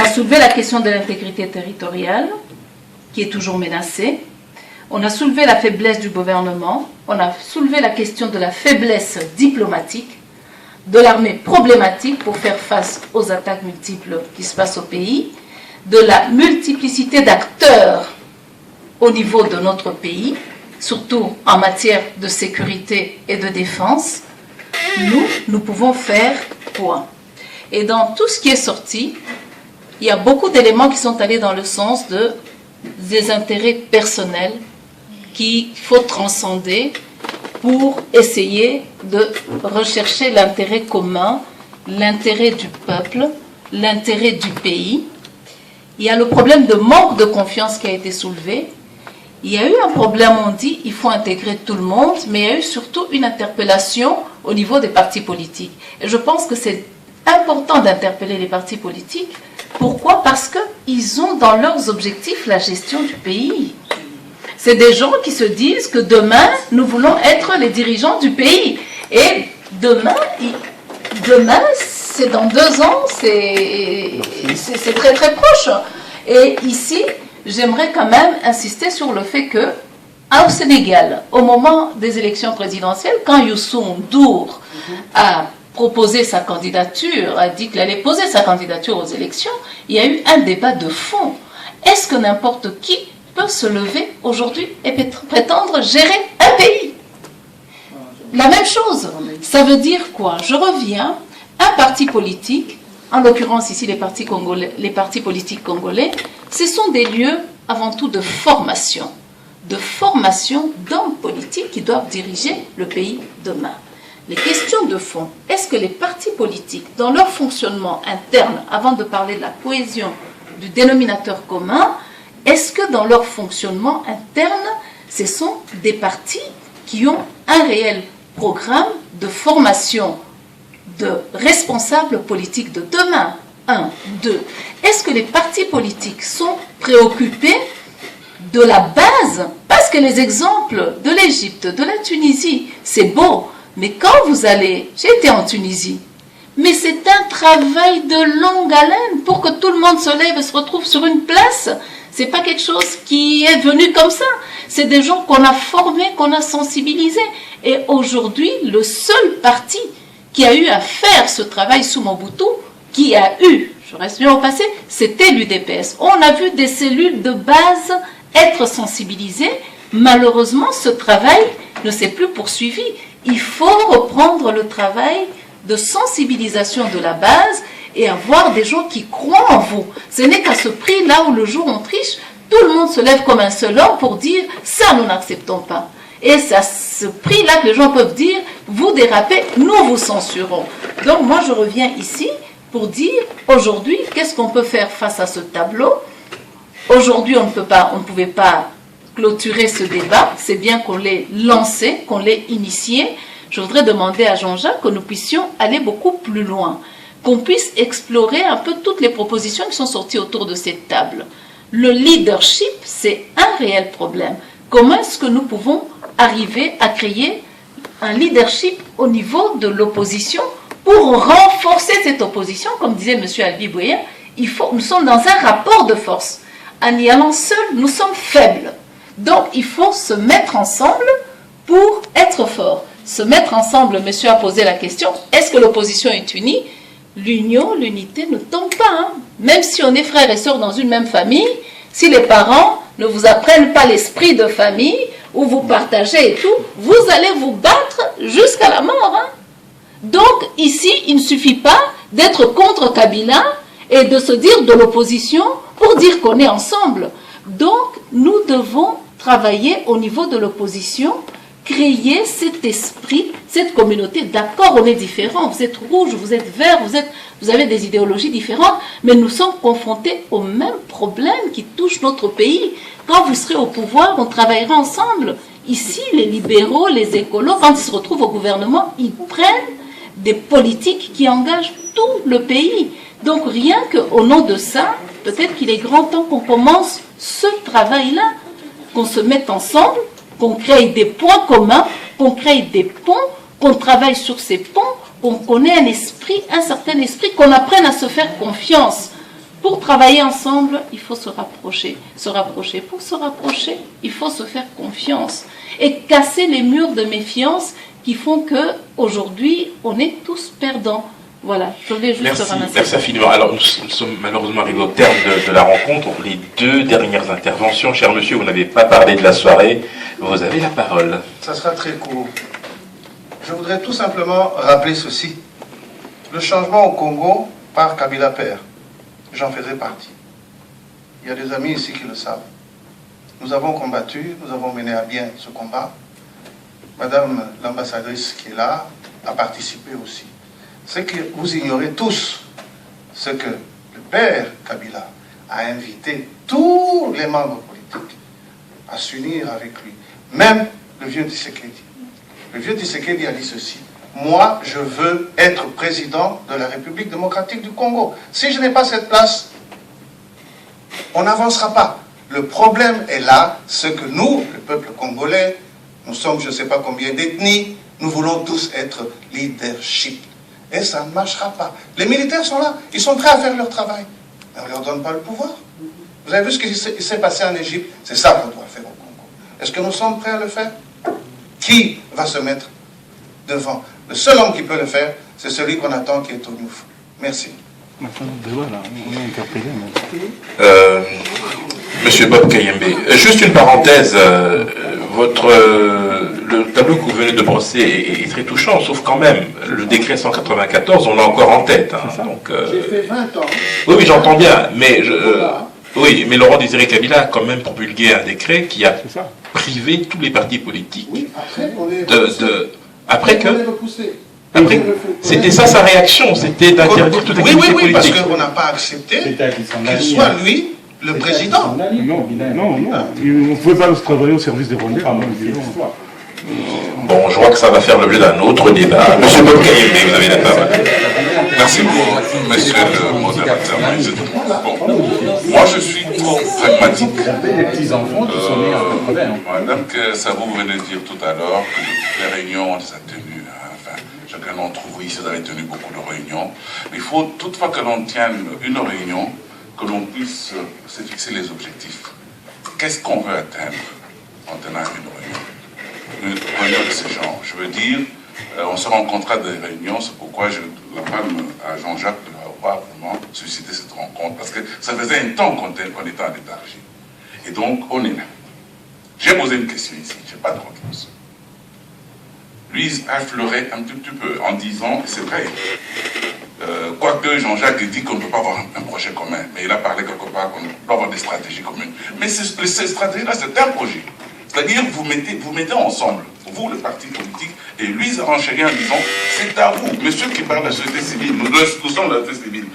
soulevé la question de l'intégrité territoriale, qui est toujours menacée. On a soulevé la faiblesse du gouvernement. On a soulevé la question de la faiblesse diplomatique, de l'armée problématique pour faire face aux attaques multiples qui se passent au pays, de la multiplicité d'acteurs au niveau de notre pays, surtout en matière de sécurité et de défense. Nous pouvons faire quoi? Et dans tout ce qui est sorti, il y a beaucoup d'éléments qui sont allés dans le sens des intérêts personnels qu'il faut transcender pour essayer de rechercher l'intérêt commun, l'intérêt du peuple, l'intérêt du pays. Il y a le problème de manque de confiance qui a été soulevé. Il y a eu un problème, on dit, il faut intégrer tout le monde, mais il y a eu surtout une interpellation au niveau des partis politiques. Et je pense que c'est important d'interpeller les partis politiques. Pourquoi? Parce qu'ils ont dans leurs objectifs la gestion du pays. C'est des gens qui se disent que demain, nous voulons être les dirigeants du pays. Et demain c'est dans 2 ans, c'est très très proche. Et ici, j'aimerais quand même insister sur le fait que, au Sénégal, au moment des élections présidentielles, quand Youssou N'Dour a proposé sa candidature, a dit qu'il allait poser sa candidature aux élections, il y a eu un débat de fond. Est-ce que n'importe qui peut se lever aujourd'hui et prétendre gérer un pays? La même chose. Ça veut dire quoi? Je reviens, un parti politique, en l'occurrence ici les partis politiques congolais, ce sont des lieux avant tout de formation d'hommes politiques qui doivent diriger le pays demain. Les questions de fond, est-ce que les partis politiques, dans leur fonctionnement interne, avant de parler de la cohésion du dénominateur commun, est-ce que dans leur fonctionnement interne, ce sont des partis qui ont un réel programme de formation de responsables politiques de demain? 1, 2. Est-ce que les partis politiques sont préoccupés de la base? Parce que les exemples de l'Égypte, de la Tunisie, c'est beau. Mais quand vous allez, j'ai été en Tunisie, mais c'est un travail de longue haleine pour que tout le monde se lève et se retrouve sur une place. C'est pas quelque chose qui est venu comme ça. C'est des gens qu'on a formés, qu'on a sensibilisés. Et aujourd'hui, le seul parti qui a eu à faire ce travail sous Mobutu, qui a eu, je reste bien au passé, c'était l'UDPS. On a vu des cellules de base être sensibilisées. Malheureusement, ce travail ne s'est plus poursuivi. Il faut reprendre le travail de sensibilisation de la base et avoir des gens qui croient en vous. Ce n'est qu'à ce prix, là où le jour on triche, tout le monde se lève comme un seul homme pour dire « ça, nous n'acceptons pas ». Et c'est à ce prix-là que les gens peuvent dire « vous dérapez, nous vous censurons ». Donc moi, je reviens ici pour dire aujourd'hui, qu'est-ce qu'on peut faire face à ce tableau? Aujourd'hui, on ne pouvait pas clôturer ce débat, c'est bien qu'on l'ait lancé, qu'on l'ait initié. Je voudrais demander à Jean-Jacques que nous puissions aller beaucoup plus loin, qu'on puisse explorer un peu toutes les propositions qui sont sorties autour de cette table. Le leadership, c'est un réel problème. Comment est-ce que nous pouvons arriver à créer un leadership au niveau de l'opposition pour renforcer cette opposition? Comme disait M. Albi Bouyer, nous sommes dans un rapport de force. En y allant seul, nous sommes faibles. Donc, il faut se mettre ensemble pour être fort. Se mettre ensemble, monsieur a posé la question, est-ce que l'opposition est unie? L'union, l'unité ne tombe pas. Hein. Même si on est frères et sœurs dans une même famille, si les parents ne vous apprennent pas l'esprit de famille, où vous partagez et tout, vous allez vous battre jusqu'à la mort. Hein. Donc, ici, il ne suffit pas d'être contre Kabila et de se dire de l'opposition pour dire qu'on est ensemble. Donc, nous devons travailler au niveau de l'opposition, créer cet esprit, cette communauté. D'accord, on est différents, vous êtes rouge, vous êtes vert, vous avez des idéologies différentes, mais nous sommes confrontés aux mêmes problèmes qui touchent notre pays. Quand vous serez au pouvoir, on travaillera ensemble. Ici, les libéraux, les écolos, quand ils se retrouvent au gouvernement, ils prennent des politiques qui engagent tout le pays. Donc, rien qu'au nom de ça, peut-être qu'il est grand temps qu'on commence ce travail-là, qu'on se mette ensemble, qu'on crée des points communs, qu'on crée des ponts, qu'on travaille sur ces ponts, qu'on ait un esprit, un certain esprit, qu'on apprenne à se faire confiance Pour travailler ensemble, il faut se rapprocher. Se rapprocher. Pour se rapprocher, il faut se faire confiance et casser les murs de méfiance qui font que aujourd'hui, on est tous perdants. Voilà, je vais juste ramasser. Merci infiniment. Alors, nous sommes malheureusement arrivés au terme de la rencontre. Les deux dernières interventions. Cher monsieur, vous n'avez pas parlé de la soirée. Vous avez la parole. Ça sera très court. Je voudrais tout simplement rappeler ceci. Le changement au Congo par Kabila Père. J'en faisais partie. Il y a des amis ici qui le savent. Nous avons combattu, nous avons mené à bien ce combat. Madame l'ambassadrice qui est là a participé aussi. C'est que vous ignorez tous ce que le père Kabila a invité tous les membres politiques à s'unir avec lui. Même le vieux Tshisekedi. Le vieux Tshisekedi a dit ceci. Moi, je veux être président de la République démocratique du Congo. Si je n'ai pas cette place, on n'avancera pas. Le problème est là, ce que nous, le peuple congolais, nous sommes je ne sais pas combien d'ethnies, nous voulons tous être leadership. Et ça ne marchera pas. Les militaires sont là, ils sont prêts à faire leur travail. Mais on ne leur donne pas le pouvoir. Vous avez vu ce qui s'est passé en Égypte? C'est ça qu'on doit faire au Congo. Est-ce que nous sommes prêts à le faire? Qui va se mettre devant? Le seul homme qui peut le faire, c'est celui qu'on attend qui est au Nouf. Merci. Monsieur Bob Kayembe, juste une parenthèse, le tableau que vous venez de brosser est très touchant, sauf quand même, le décret 194, on l'a encore en tête. Hein, donc, j'ai fait 20 ans. Oui, j'entends bien, mais oui, mais Laurent Désiré Kabila a quand même promulgué un décret qui a privé tous les partis politiques après que... Après, c'était ça sa réaction, c'était d'interdire toute activité politique. Oui, parce qu'on n'a pas accepté qu'il soit lui le président. Non, on ne pouvait pas travailler au service des Rwandais. Bon, je crois que ça va faire l'objet d'un autre débat. Monsieur Bob Kayembe, vous avez la parole. Merci beaucoup, monsieur le modérateur. Moi, je suis trop pragmatique. Madame que Sabou venait de dire tout à l'heure que les réunions, on les a tenues. Enfin, chacun d'entre vous ici, vous avez tenu beaucoup de réunions. Mais il faut, toutefois que l'on tienne une réunion, que l'on puisse se fixer les objectifs. Qu'est-ce qu'on veut atteindre en tenant une réunion? Une réunion de ce genre. Je veux dire, on se rencontrera des réunions, c'est pourquoi je la palme à Jean-Jacques de avoir vraiment suscité cette rencontre, parce que ça faisait un temps qu'on était en léthargie. Et donc, on est là. J'ai posé une question ici, je n'ai pas de réponse. Lui a effleuré un petit peu en disant, c'est vrai, quoique Jean-Jacques dit qu'on ne peut pas avoir un projet commun, mais il a parlé quelque part qu'on doit avoir des stratégies communes. Mais ces stratégies-là, c'est un projet. C'est-à-dire, vous mettez ensemble, vous, le parti politique, et lui, renchérit en disant, c'est à vous, monsieur qui parle de la société civile, nous sommes la société civile,